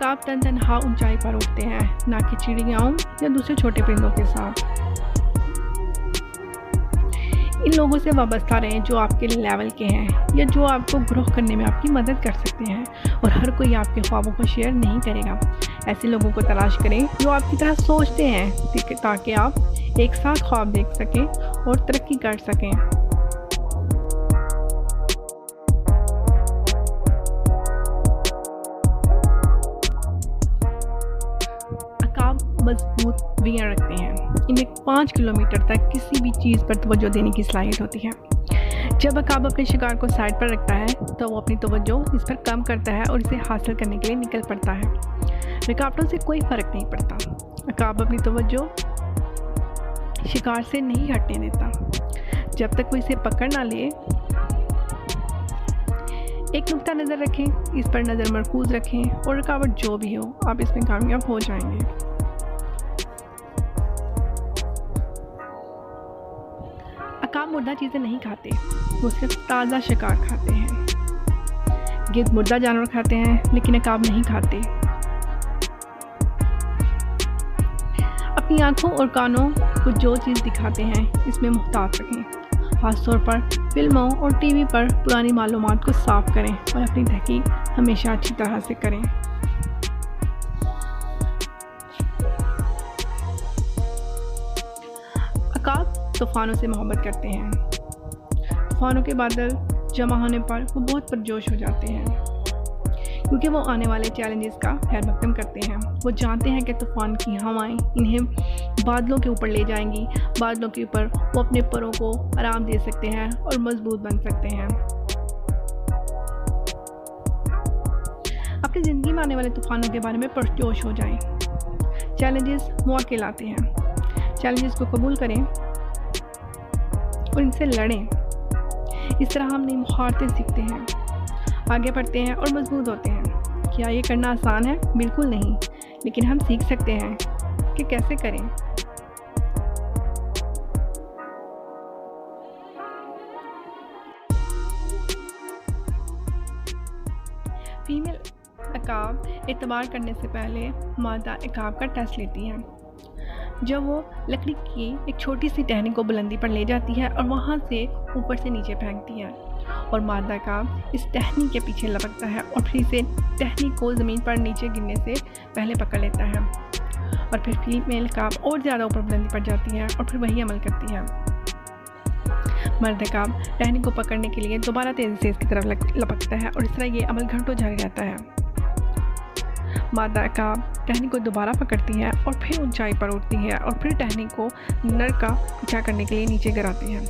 अकाब तन तनहा ऊंचाई पर उठते हैं, ना कि चिड़ियाओं या दूसरे छोटे परिंदों के साथ। इन लोगों से वाबस्ता रहें जो आपके लेवल के हैं या जो आपको ग्रो करने में आपकी मदद कर सकते हैं, और हर कोई आपके ख्वाबों को शेयर नहीं करेगा। ऐसे लोगों को तलाश करें जो आपकी तरह सोचते हैं, ताकि आप एक साथ ख्वाब देख सकें और तरक्की कर सकें। अकाब मजबूत वियाँ रखते हैं। इन्हें 5 किलोमीटर तक किसी भी चीज़ पर तवज्जो देने की सलाहियत होती है। जब अकाब अपने शिकार को साइड पर रखता है तो वो अपनी तवज्जो इस पर कम करता है और इसे हासिल करने के लिए निकल पड़ता है। रुकावटों से कोई फ़र्क नहीं पड़ता। अकाब अपनी तवज्जो शिकार से नहीं हटने देता जब तक वो इसे पकड़ ना ले। एक नुक्ता नज़र रखें, इस पर नज़र मरकूज़ रखें, और रुकावट जो भी हो आप इसमें कामयाब हो जाएंगे। अकाब मुर्दा चीज़ें नहीं खाते, वो सिर्फ ताज़ा शिकार खाते हैं। गिद्ध मुर्दा जानवर खाते हैं, लेकिन अकाब नहीं खाते। अपनी आँखों और कानों को जो चीज़ दिखाते हैं इसमें मुहतात रखें। ख़ासतौर पर फिल्मों और टीवी पर पुरानी मालूमात को साफ करें और अपनी तहकीक हमेशा अच्छी तरह से करें। अकाब तूफ़ानों से मोहब्बत करते हैं। तूफ़ानों के बादल जमा होने पर वो बहुत पुरजोश हो जाते हैं, क्योंकि वो आने वाले चैलेंजेस का खैर मकदम करते हैं। वो जानते हैं कि तूफ़ान की हवाएं इन्हें बादलों के ऊपर ले जाएंगी। बादलों के ऊपर वो अपने परों को आराम दे सकते हैं और मजबूत बन सकते हैं। अपनी ज़िंदगी में आने वाले तूफ़ानों के बारे में पुरजोश हो जाएं। चैलेंजेस मौके लाते हैं। चैलेंजेस को कबूल करें और इनसे लड़ें। इस तरह हम नई महारतें सीखते हैं, आगे बढ़ते हैं और मजबूत होते हैं। क्या ये करना आसान है? बिल्कुल नहीं, लेकिन हम सीख सकते हैं कि कैसे करें। फीमेल अकाब एतबार करने से पहले मादा अकाब का टेस्ट लेती है। जब वो लकड़ी की एक छोटी सी टहनी को बुलंदी पर ले जाती है और वहाँ से ऊपर से नीचे फेंकती है, और मादा अकाब इस टहनी के पीछे लपकता है और फिर इसे टहनी को ज़मीन पर नीचे गिरने से पहले पकड़ लेता है, और फिर फीमेल अकाब और ज़्यादा ऊपर बुलंदी पर जाती है और फिर वही अमल करती है। मर्द अकाब टहनी को पकड़ने के लिए दोबारा तेज़ी से इसकी तरफ लपकता है, और इस तरह ये अमल घंटों जारी रहता है। मादा अकाब टहनी को दोबारा पकड़ती है और फिर ऊंचाई पर उठती है, और फिर टहनी को नर का पीछा करने के लिए नीचे गिराती है।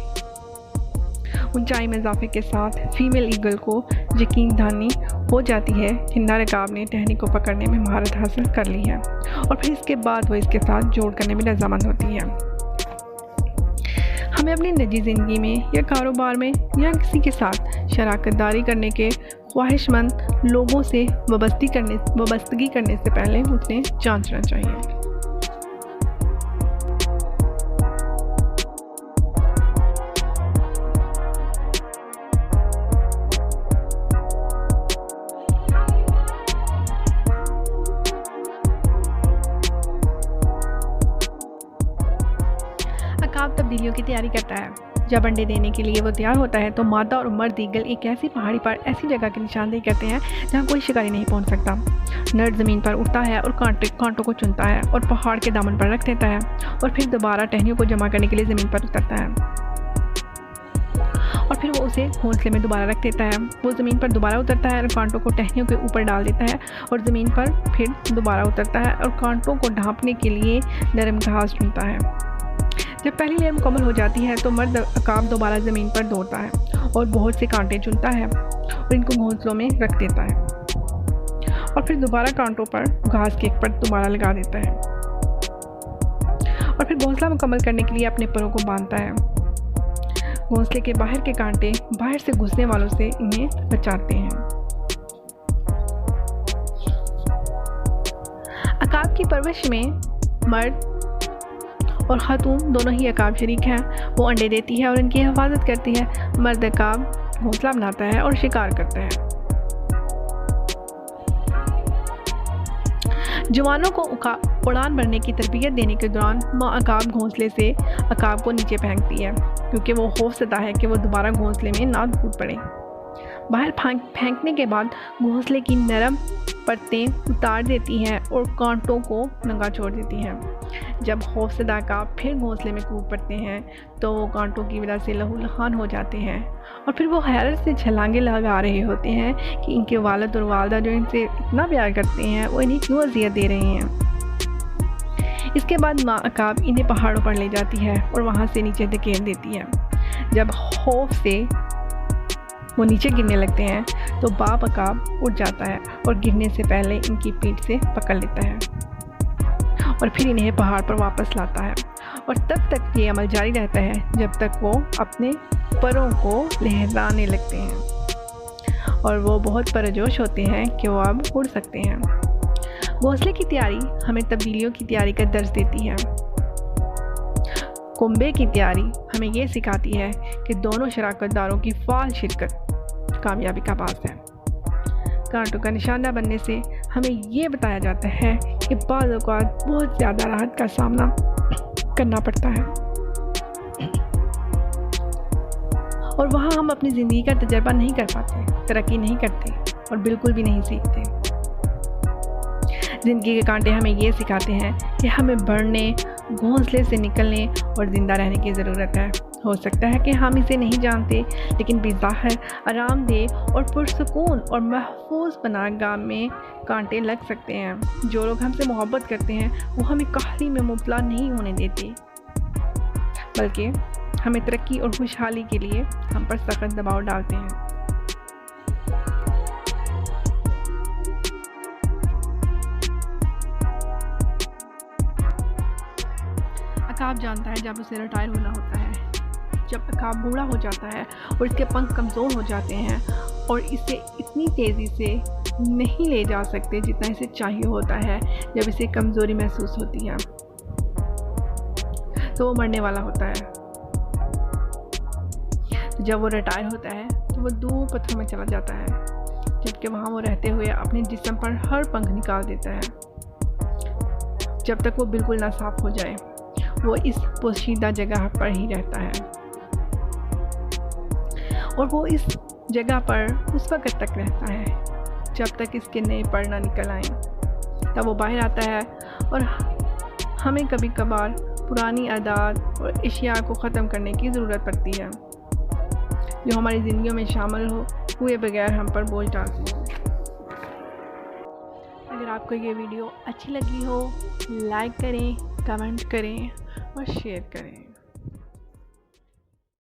ऊंचाई में इजाफे के साथ फीमेल ईगल को यकीन दहानी हो जाती है कि नर अकाब ने टहनी को पकड़ने में महारत हासिल कर ली है, और फिर इसके बाद वो इसके साथ जोड़ करने में रजामंद होती है। हमें अपनी निजी ज़िंदगी में या कारोबार में या किसी के साथ शराकतदारी करने के ख्वाहिशमंद लोगों से वाबस्तगी करने से पहले उन्हें जांचना चाहिए। अकाब तब्दीलियों की तैयारी करता है। जब अंडे देने के लिए वो तैयार होता है तो मादा और मर्द ईगल एक ऐसी पहाड़ी पर ऐसी जगह की निशानदेही करते हैं जहाँ कोई शिकारी नहीं पहुँच सकता। नर ज़मीन पर उठता है और कांटों को चुनता है और पहाड़ के दामन पर रख देता है, और फिर दोबारा टहनियों को जमा करने के लिए ज़मीन पर उतरता है, और फिर वो उसे घोंसले में दोबारा रख देता है। वो ज़मीन पर दोबारा उतरता है और कांटों को टहनियों के ऊपर डाल देता है, और ज़मीन पर फिर दोबारा उतरता है और कांटों को ढांपने के लिए नरम घास चुनता है। जब पहली लेयर मुकम्मल हो जाती है तो मर्द अकाब दोबारा ज़मीन पर दौड़ता है और बहुत से कांटे चुनता है और इनको घोंसलों में रख देता है, और फिर दोबारा कांटों पर घास की एक परत दोबारा लगा देता है, और फिर घोंसला मुकम्मल करने के लिए अपने परों को बांधता है। घोंसले के बाहर के कांटे बाहर से घुसने वालों से इन्हें बचाते हैं। अकाब की परवरिश में मर्द और खातून दोनों ही अकाब शरीक हैं। वो अंडे देती है और इनकी हिफाजत करती है। मर्द अकाब घोंसला बनाता है और शिकार करता है। जवानों को उड़ान भरने की तरबियत देने के दौरान माँ अकाब घोंसले से अकाब को नीचे फेंकती है, क्योंकि वो खौफज़दा है कि वो दोबारा घोंसले में ना कूद पड़े। बाहर फेंकने के बाद घोंसले की नरम परतें उतार देती हैं और कांटों को नंगा छोड़ देती हैं। जब खौफज़दा अकाब फिर घोंसले में कूद पड़ते हैं तो वो कांटों की वजह से लहूलुहान हो जाते हैं और फिर वो हैरत से छलांगे लगा रहे होते हैं कि इनके वालिद और वालिदा जो इनसे इतना प्यार करते हैं वो इन्हें क्यों अजियत दे रहे हैं। इसके बाद माँ अकाब इन्हें पहाड़ों पर ले जाती है और वहाँ से नीचे धकेल देती है। जब खौफ से वो नीचे गिरने लगते हैं तो बाप अकाब उठ जाता है और गिरने से पहले इनकी पीठ से पकड़ लेता है और फिर इन्हें पहाड़ पर वापस लाता है। और तब तक ये अमल जारी रहता है जब तक वो अपने परों को लहराने लगते हैं और वो बहुत परजोश होते हैं कि वो अब उड़ सकते हैं। घोंसले की तैयारी हमें तब्दीलियों की तैयारी का दर्ज देती है। कुंबे की तैयारी हमें ये सिखाती है कि दोनों शराकतदारों की फ़ाल शिरकत कामयाबी का बास है। कांटों का निशाना बनने से हमें ये बताया जाता है कि बाज़ औक़ात बहुत ज़्यादा राहत का सामना करना पड़ता है और वहाँ हम अपनी ज़िंदगी का तजर्बा नहीं कर पाते, तरक्की नहीं करते और बिल्कुल भी नहीं सीखते। ज़िंदगी के कांटे हमें ये सिखाते हैं कि हमें बढ़ने, घोंसले से निकलने और ज़िंदा रहने की ज़रूरत है। हो सकता है कि हम इसे नहीं जानते, लेकिन बेज़ाहिर आरामदेह और पुरसुकून और महफूज पनाहगाह में कांटे लग सकते हैं। जो लोग हमसे मोहब्बत करते हैं वो हमें काहली में मुब्तला नहीं होने देते, बल्कि हमें तरक्की और खुशहाली के लिए हम पर सख्त दबाव डालते हैं। अकाब जानता है जब उसे रिटायर होना होता है, जब अकाब बूढ़ा हो जाता है और इसके पंख कमज़ोर हो जाते हैं और इसे इतनी तेज़ी से नहीं ले जा सकते जितना इसे चाहिए होता है। जब इसे कमज़ोरी महसूस होती है तो वो मरने वाला होता है। जब वो रिटायर होता है तो वो दूर पत्थर में चला जाता है, जबकि वहाँ वो रहते हुए अपने जिस्म पर हर पंख निकाल देता है जब तक वो बिल्कुल ना साफ हो जाए। वो इस पोशीदा जगह पर ही रहता है और वो इस जगह पर उस वक़्त तक रहता है जब तक इसके नए पर ना निकल आएँ। तब वो बाहर आता है और हमें कभी कभार पुरानी आदत और अशिया को ख़त्म करने की ज़रूरत पड़ती है जो हमारी ज़िंदगियों में शामिल हुए बगैर हम पर बोझ डालती हैं। अगर आपको ये वीडियो अच्छी लगी हो, लाइक करें, कमेंट करें और शेयर करें।